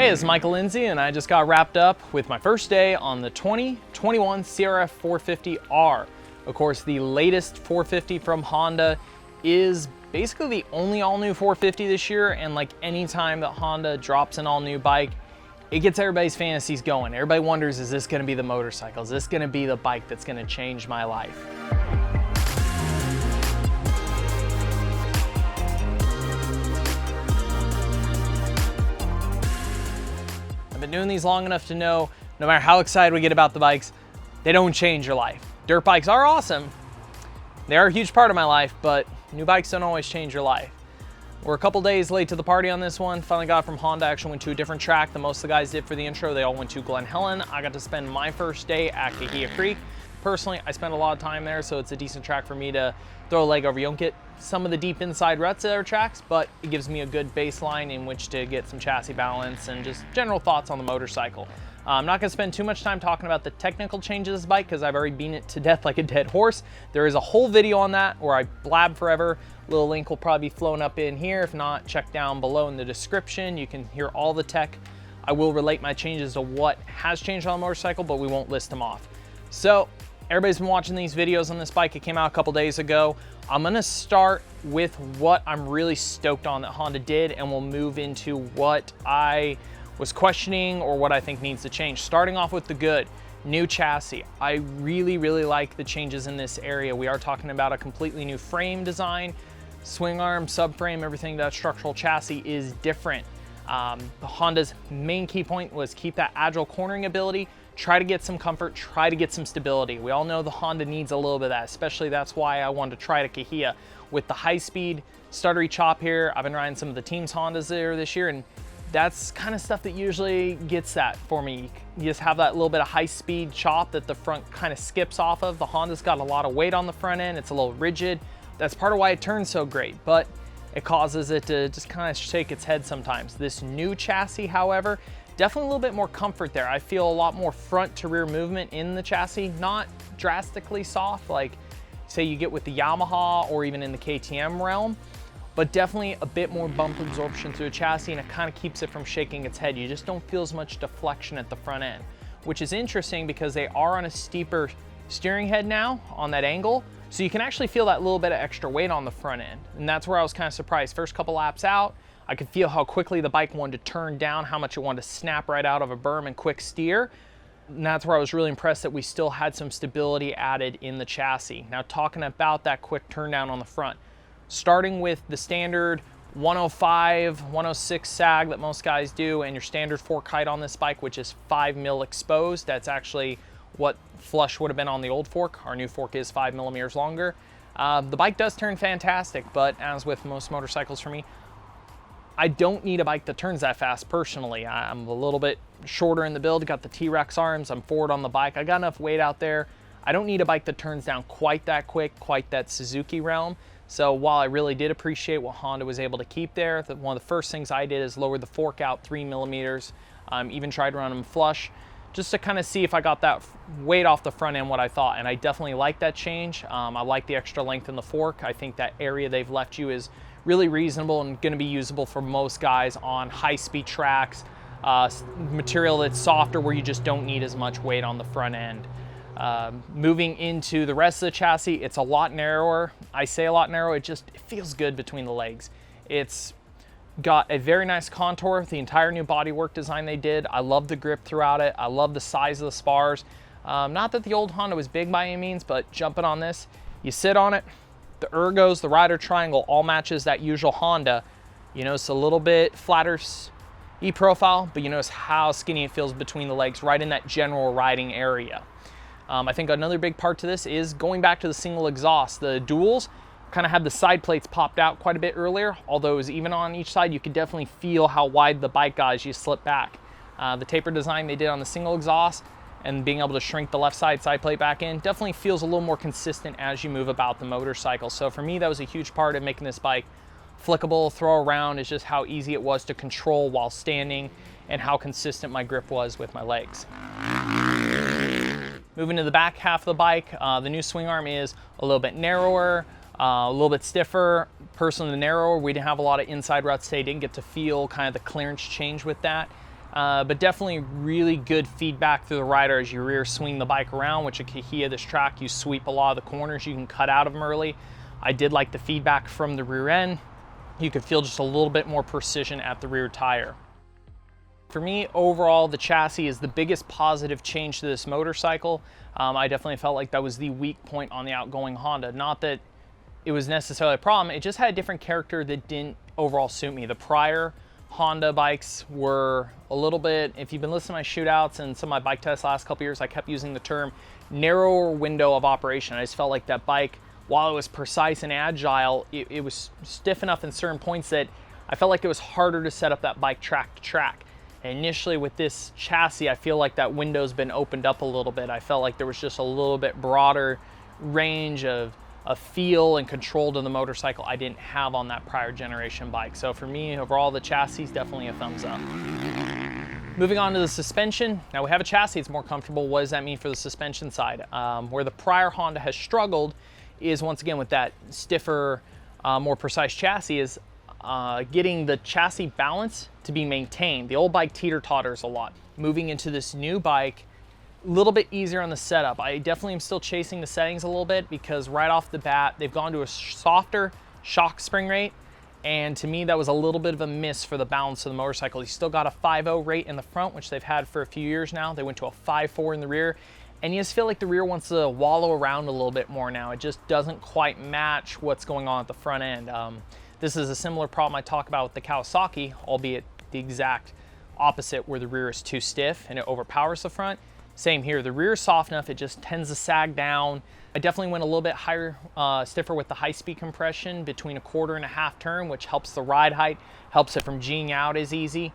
Hey, it's Michael Lindsay, and I just got wrapped up with my first day on the 2021 CRF450R. Of course, the latest 450 from Honda is basically the only all-new 450 this year, and like any time that Honda drops an all-new bike, it gets everybody's fantasies going. Everybody wonders, is this gonna be the motorcycle? Is this gonna be the bike that's gonna change my life? I've been doing these long enough to know no matter how excited we get about the bikes, they don't change your life. Dirt bikes are awesome. They are a huge part of my life, but new bikes don't always change your life. We're a couple days late to the party on this one. Finally got it from Honda. Actually went to a different track than most of the guys did for the intro. They all went to Glen Helen. I got to spend my first day at Cahuilla Creek. Personally, I spent a lot of time there, so it's a decent track for me to throw a leg over. You don't get some of the deep inside ruts at our tracks, but it gives me a good baseline in which to get some chassis balance and just general thoughts on the motorcycle. I'm not gonna spend too much time talking about the technical changes of this bike because I've already beaten it to death like a dead horse. There is a whole video on that where I blab forever. Little link will probably be flown up in here. If not, check down below in the description. You can hear all the tech. I will relate my changes to what has changed on the motorcycle, but we won't list them off. So, everybody's been watching these videos on this bike. It came out a couple days ago. I'm gonna start with what I'm really stoked on that Honda did, and we'll move into what I was questioning or what I think needs to change. Starting off with the good, new chassis. I really like the changes in this area. We are talking about a completely new frame design, swing arm, subframe, everything. That structural chassis is different. Honda's main key point was keep that agile cornering ability, try to get some comfort, try to get some stability. We all know the Honda needs a little bit of that, especially that's why I wanted to try to Cahuilla. With the high speed stuttery chop here, I've been riding some of the team's Hondas there this year, and that's kind of stuff that usually gets that for me. You just have that little bit of high speed chop that the front kind of skips off of. The Honda's got a lot of weight on the front end. It's a little rigid. That's part of why it turns so great, but it causes it to just kind of shake its head sometimes. This new chassis, however, definitely a little bit more comfort there. I feel a lot more front to rear movement in the chassis, not drastically soft like say you get with the Yamaha or even in the KTM realm, but definitely a bit more bump absorption through the chassis, and it kind of keeps it from shaking its head. You just don't feel as much deflection at the front end, which is interesting because they are on a steeper steering head now on that angle, so you can actually feel that little bit of extra weight on the front end, and that's where I was kind of surprised. First couple laps out, I could feel how quickly the bike wanted to turn down, how much it wanted to snap right out of a berm and quick steer. And that's where I was really impressed that we still had some stability added in the chassis. Now talking about that quick turn down on the front, starting with the standard 105, 106 sag that most guys do, and your standard fork height on this bike, which is 5 mil exposed. That's actually what flush would have been on the old fork. Our new fork is 5 millimeters longer. The bike does turn fantastic, but as with most motorcycles for me, I don't need a bike that turns that fast personally. I'm a little bit shorter in the build, got the T-Rex arms, I'm forward on the bike. I got enough weight out there. I don't need a bike that turns down quite that quick, quite that Suzuki realm. So while I really did appreciate what Honda was able to keep there, one of the first things I did is lower the fork out 3 millimeters, even tried running them flush, just to kind of see if I got that weight off the front end, what I thought. And I definitely like that change. I like the extra length in the fork. I think that area they've left you is really reasonable and going to be usable for most guys on high-speed tracks, material that's softer where you just don't need as much weight on the front end. Moving into the rest of the chassis, it's a lot narrower. I say a lot narrower, it feels good between the legs. It's got a very nice contour, the entire new bodywork design they did. I love the grip throughout it. I love the size of the spars. Not that the old Honda was big by any means, but jumping on this, you sit on it, the ergos, the rider triangle all matches that usual Honda. You notice a little bit flatter E-profile, but you notice how skinny it feels between the legs, right in that general riding area. I think another big part to this is going back to the single exhaust. The duals kind of had the side plates popped out quite a bit earlier, although it was even on each side. You could definitely feel how wide the bike got as you slip back. The taper design they did on the single exhaust and being able to shrink the left side plate back in definitely feels a little more consistent as you move about the motorcycle. So for me, that was a huge part of making this bike flickable, throw around, is just how easy it was to control while standing and how consistent my grip was with my legs. Moving to the back half of the bike, the new swing arm is a little bit narrower, a little bit stiffer. Personally, the narrower, we didn't have a lot of inside ruts today, didn't get to feel kind of the clearance change with that. but definitely really good feedback through the rider as you rear swing the bike around, which a key of this track, you sweep a lot of the corners, you can cut out of them early. I did like the feedback from the rear end. You could feel just a little bit more precision at the rear tire. For me, overall, the chassis is the biggest positive change to this motorcycle. I definitely felt like that was the weak point on the outgoing Honda. Not that it was necessarily a problem, it just had a different character that didn't overall suit me. The prior Honda bikes were a little bit, if you've been listening to my shootouts and some of my bike tests last couple years, I kept using the term narrower window of operation. I just felt like that bike, while it was precise and agile, it was stiff enough in certain points that I felt like it was harder to set up that bike track to track. And initially with this chassis, I feel like that window's been opened up a little bit. I felt like there was just a little bit broader range of feel and control to the motorcycle I didn't have on that prior generation bike. So for me, overall, the chassis is definitely a thumbs up. Moving on to the suspension. Now we have a chassis that's more comfortable. What does that mean for the suspension side? Where the prior Honda has struggled is, once again, with that stiffer, more precise chassis, is getting the chassis balance to be maintained. The old bike teeter-totters a lot. Moving into this new bike, a little bit easier on the setup. I definitely am still chasing the settings a little bit because right off the bat, they've gone to a softer shock spring rate. And to me, that was a little bit of a miss for the balance of the motorcycle. You still got a 5.0 rate in the front, which they've had for a few years now. They went to a 5.4 in the rear. And you just feel like the rear wants to wallow around a little bit more now. It just doesn't quite match what's going on at the front end. This is a similar problem I talk about with the Kawasaki, albeit the exact opposite, where the rear is too stiff and it overpowers the front. Same here, the rear is soft enough, it just tends to sag down. I definitely went a little bit higher, stiffer with the high-speed compression between 1/4 and 1/2 turn, which helps the ride height, helps it from G'ing out as easy.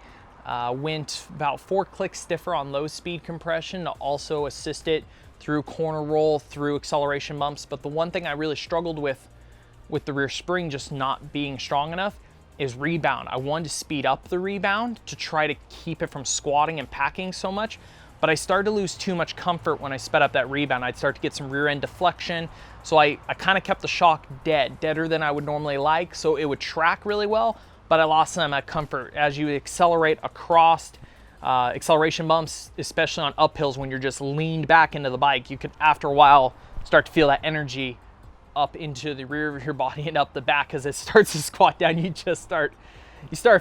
Went about 4 clicks stiffer on low-speed compression to also assist it through corner roll, through acceleration bumps. But the one thing I really struggled with the rear spring just not being strong enough is rebound. I wanted to speed up the rebound to try to keep it from squatting and packing so much, but I started to lose too much comfort when I sped up that rebound. I'd start to get some rear end deflection, so I kind of kept the shock deader than I would normally like, so it would track really well, but I lost some of that comfort. As you accelerate across acceleration bumps, especially on uphills when you're just leaned back into the bike, you could, after a while, start to feel that energy up into the rear of your body and up the back. As it starts to squat down, you start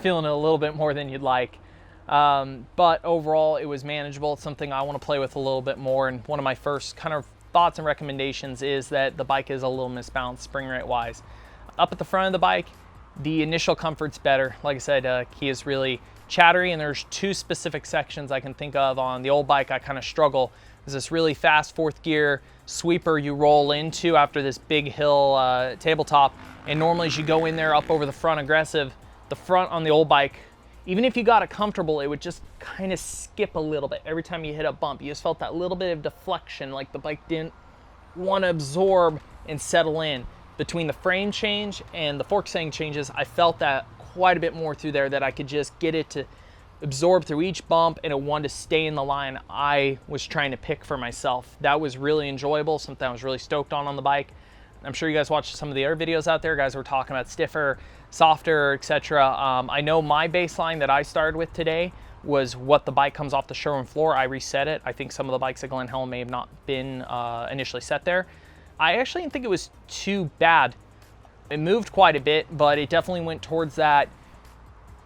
feeling it a little bit more than you'd like. But overall, it was manageable. It's something I want to play with a little bit more. And one of my first kind of thoughts and recommendations is that the bike is a little misbalanced spring rate wise. Up at the front of the bike, the initial comfort's better. Like I said, key is really chattery, and there's 2 specific sections I can think of. On the old bike, I kind of struggle. There's this really fast 4th gear sweeper you roll into after this big hill tabletop, and normally as you go in there up over the front aggressive, the front on the old bike, even if you got it comfortable, it would just kind of skip a little bit. Every time you hit a bump, you just felt that little bit of deflection, like the bike didn't want to absorb and settle in. Between the frame change and the fork setting changes, I felt that quite a bit more through there, that I could just get it to absorb through each bump and it wanted to stay in the line I was trying to pick for myself. That was really enjoyable, something I was really stoked on the bike. I'm sure you guys watched some of the other videos out there. Guys were talking about stiffer, softer, etc. I know my baseline that I started with today was what the bike comes off the showroom floor. I reset it. I think some of the bikes at Glen Helen may have not been initially set there. I actually didn't think it was too bad. It moved quite a bit, but it definitely went towards that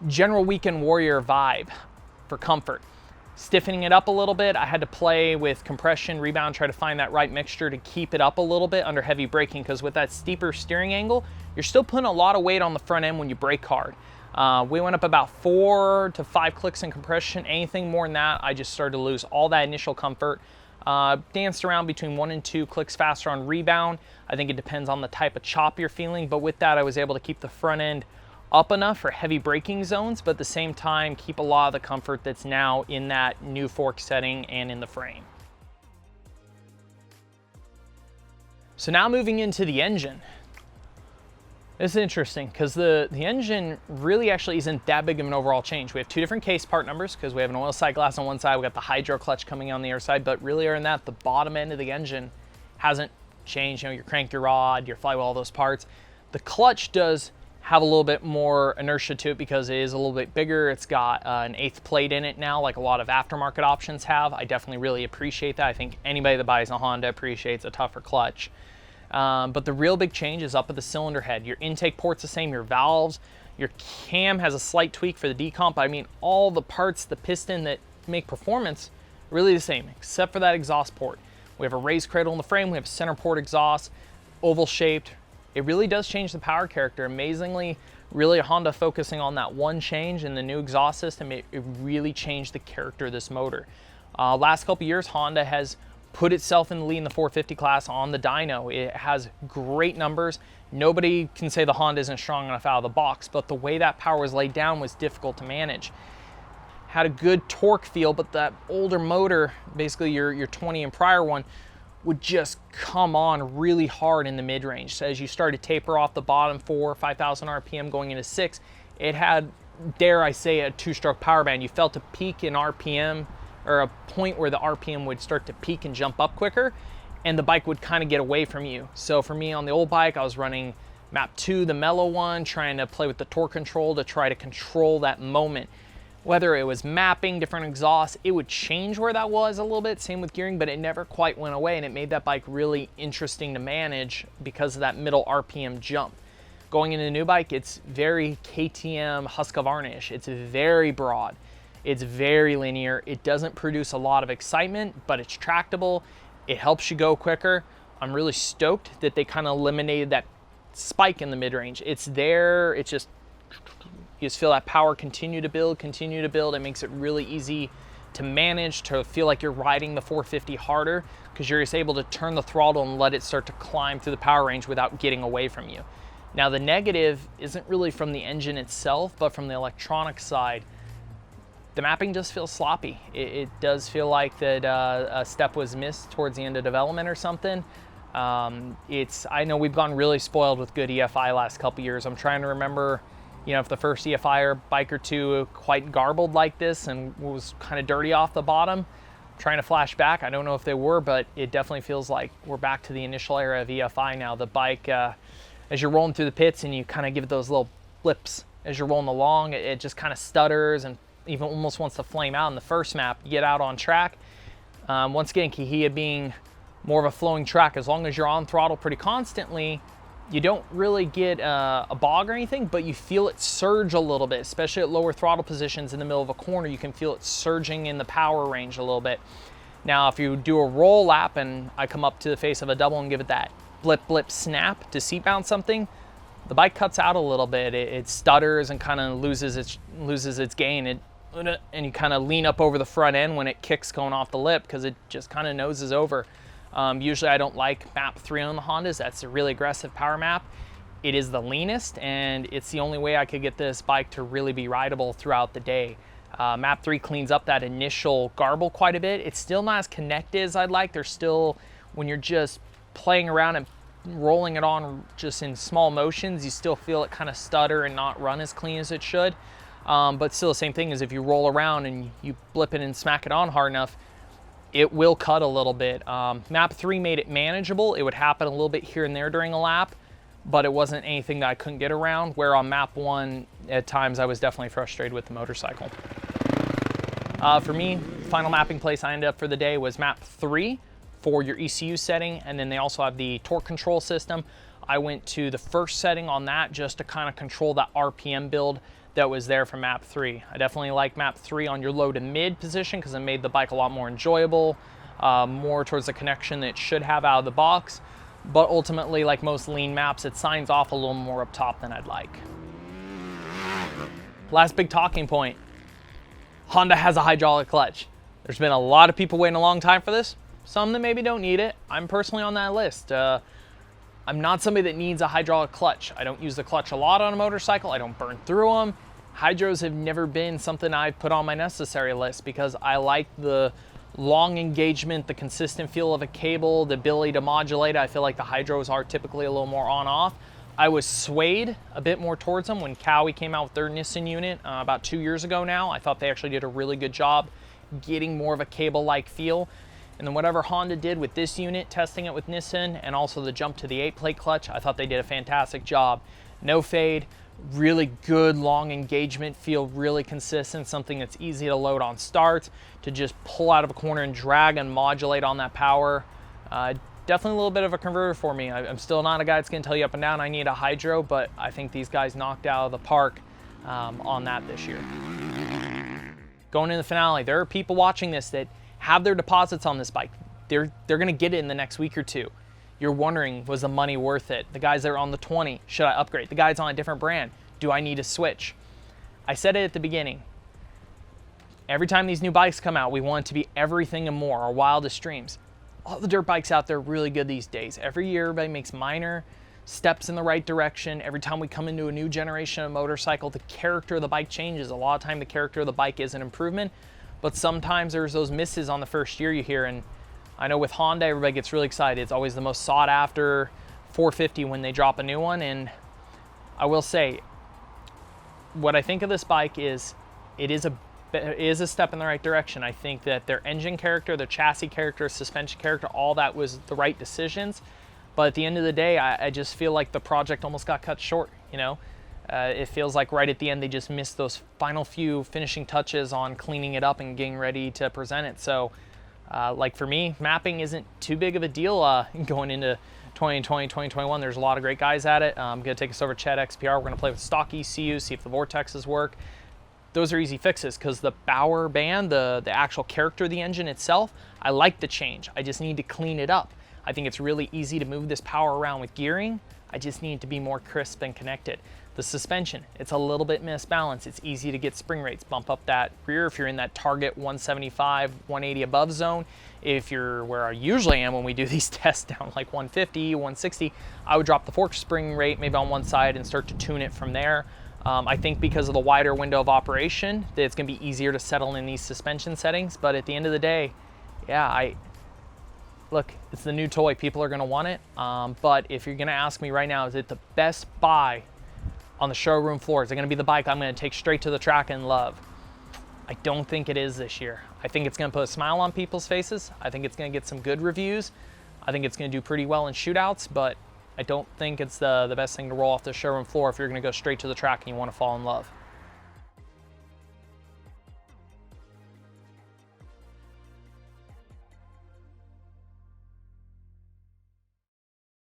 general weekend warrior vibe for comfort. Stiffening it up a little bit, I had to play with compression, rebound, try to find that right mixture to keep it up a little bit under heavy braking, because with that steeper steering angle, you're still putting a lot of weight on the front end when you brake hard. We went up about 4 to 5 clicks in compression. Anything more than that, I just started to lose all that initial comfort. Danced around between 1 and 2 clicks faster on rebound. I think it depends on the type of chop you're feeling, but with that I was able to keep the front end up enough for heavy braking zones, but at the same time keep a lot of the comfort that's now in that new fork setting and in the frame. So now moving into the engine. This is interesting because the engine really actually isn't that big of an overall change. We have 2 different case part numbers because we have an oil side glass on one side, we got the hydro clutch coming on the other side, but really other than that, the bottom end of the engine hasn't changed. You know, your crank, your rod, your flywheel, all those parts. The clutch does have a little bit more inertia to it because it is a little bit bigger. It's got an 1/8 plate in it now, like a lot of aftermarket options have. I definitely really appreciate that. I think anybody that buys a Honda appreciates a tougher clutch. But the real big change is up at the cylinder head. Your intake port's the same, your valves, your cam has a slight tweak for the decomp. I mean, all the parts, the piston that make performance, really the same, except for that exhaust port. We have a raised cradle in the frame, we have a center port exhaust, oval shaped. It really does change the power character. Amazingly, really Honda focusing on that one change in the new exhaust system, it really changed the character of this motor. Last couple years, Honda has put itself in the lead in the 450 class on the dyno. It has great numbers. Nobody can say the Honda isn't strong enough out of the box, but the way that power was laid down was difficult to manage. Had a good torque feel, but that older motor, basically your 20 and prior one, would just come on really hard in the mid-range. So as you start to taper off the bottom 4,000 or 5,000 RPM going into 6, it had, dare I say, a 2-stroke power band. You felt a peak in RPM, or a point where the RPM would start to peak and jump up quicker, and the bike would kind of get away from you. So for me on the old bike, I was running Map 2, the mellow one, trying to play with the torque control to try to control that moment. Whether it was mapping different exhausts, it would change where that was a little bit, same with gearing, but it never quite went away, and it made that bike really interesting to manage because of that middle RPM jump. Going into the new bike, it's very KTM Husqvarna-ish. It's very broad. It's very linear. It doesn't produce a lot of excitement, but it's tractable. It helps you go quicker. I'm really stoked that they kind of eliminated that spike in the mid-range. It's there. It's just, you just feel that power continue to build, continue to build. It makes it really easy to manage, to feel like you're riding the 450 harder because you're just able to turn the throttle and let it start to climb through the power range without getting away from you. Now the negative isn't really from the engine itself, but from the electronic side. The mapping just feels sloppy. It does feel like that a step was missed towards the end of development or something. I know we've gone really spoiled with good EFI last couple years. I'm trying to remember, you know, if the first EFI or bike or two quite garbled like this and was kind of dirty off the bottom. Trying to flash back, I don't know if they were, but it definitely feels like we're back to the initial era of EFI now. The bike, as you're rolling through the pits and you kind of give it those little blips as you're rolling along, it just kind of stutters and even almost wants to flame out in the first map. You get out on track. Once again, Kihia being more of a flowing track, as long as you're on throttle pretty constantly, you don't really get a bog or anything, but you feel it surge a little bit, especially at lower throttle positions in the middle of a corner. You can feel it surging in the power range a little bit. Now, if you do a roll lap and I come up to the face of a double and give it that blip, blip, snap to seat mount something, the bike cuts out a little bit. It stutters and kind of loses its gain. And you kind of lean up over the front end when it kicks going off the lip because it just kind of noses over. Usually I don't like map 3 on the Hondas. That's a really aggressive power map. It is the leanest, and it's the only way I could get this bike to really be rideable throughout the day. Map 3 cleans up that initial garble quite a bit. It's still not as connected as I'd like. There's still, when you're just playing around and rolling it on just in small motions, you still feel it kind of stutter and not run as clean as it should. But still the same thing as if you roll around and you blip it and smack it on hard enough, it will cut a little bit. Map 3 made it manageable. It would happen a little bit here and there during a lap, but it wasn't anything that I couldn't get around, where on map 1, at times I was definitely frustrated with the motorcycle. For me, the final mapping place I ended up for the day was map 3 for your ECU setting, and then they also have the torque control system. I went to the first setting on that just to kind of control that RPM build that was there for map 3. I definitely like map 3 on your low to mid position because it made the bike a lot more enjoyable, more towards the connection that it should have out of the box. But ultimately, like most lean maps, it signs off a little more up top than I'd like. Last big talking point, Honda has a hydraulic clutch. There's been a lot of people waiting a long time for this. Some that maybe don't need it. I'm personally on that list. I'm not somebody that needs a hydraulic clutch. I don't use the clutch a lot on a motorcycle. I don't burn through them. Hydros have never been something I've put on my necessary list because I like the long engagement, the consistent feel of a cable, the ability to modulate. I feel like the hydros are typically a little more on-off. I was swayed a bit more towards them when Cowie came out with their Nissan unit about 2 years ago now. I thought they actually did a really good job getting more of a cable-like feel. And then whatever Honda did with this unit, testing it with Nissan, and also the jump to the 8-plate clutch, I thought they did a fantastic job. No fade, really good long engagement, feel really consistent, something that's easy to load on start, to just pull out of a corner and drag and modulate on that power. Definitely a little bit of a converter for me. I'm still not a guy that's going to tell you up and down I need a hydro, but I think these guys knocked out of the park on that this year. Going into the finale, there are people watching this that have their deposits on this bike. They're going to get it in the next week or two. You're wondering, was the money worth it? The guys that are on the 20, should I upgrade? The guys on a different brand, do I need to switch? I said it at the beginning. Every time these new bikes come out, we want it to be everything and more, our wildest dreams. All the dirt bikes out there are really good these days. Every year, everybody makes minor steps in the right direction. Every time we come into a new generation of motorcycle, the character of the bike changes. A lot of time, the character of the bike is an improvement, but sometimes there's those misses on the first year you hear. And I know with Honda, everybody gets really excited. It's always the most sought after 450 when they drop a new one. And I will say, what I think of this bike is, it is a step in the right direction. I think that their engine character, their chassis character, suspension character, all that was the right decisions. But at the end of the day, I just feel like the project almost got cut short, you know? It feels like right at the end, they just missed those final few finishing touches on cleaning it up and getting ready to present it. So like for me, mapping isn't too big of a deal going into 2020, 2021. There's a lot of great guys at it. I'm going to take us over to Chad XPR. We're going to play with stock ECU, see if the vortexes work. Those are easy fixes because the Bauer band, the actual character of the engine itself, I like the change. I just need to clean it up. I think it's really easy to move this power around with gearing. I just need to be more crisp and connected. The suspension, it's a little bit misbalanced. It's easy to get spring rates, bump up that rear if you're in that target 175, 180 above zone. If you're where I usually am when we do these tests down like 150, 160, I would drop the fork spring rate maybe on one side and start to tune it from there. I think because of the wider window of operation, that it's gonna be easier to settle in these suspension settings. But at the end of the day, yeah, look, it's the new toy. People are gonna want it. But if you're gonna ask me right now, is it the best buy on the showroom floor? Is it gonna be the bike I'm gonna take straight to the track and love? I don't think it is this year. I think it's gonna put a smile on people's faces. I think it's gonna get some good reviews. I think it's gonna do pretty well in shootouts, but I don't think it's the best thing to roll off the showroom floor if you're gonna go straight to the track and you wanna fall in love.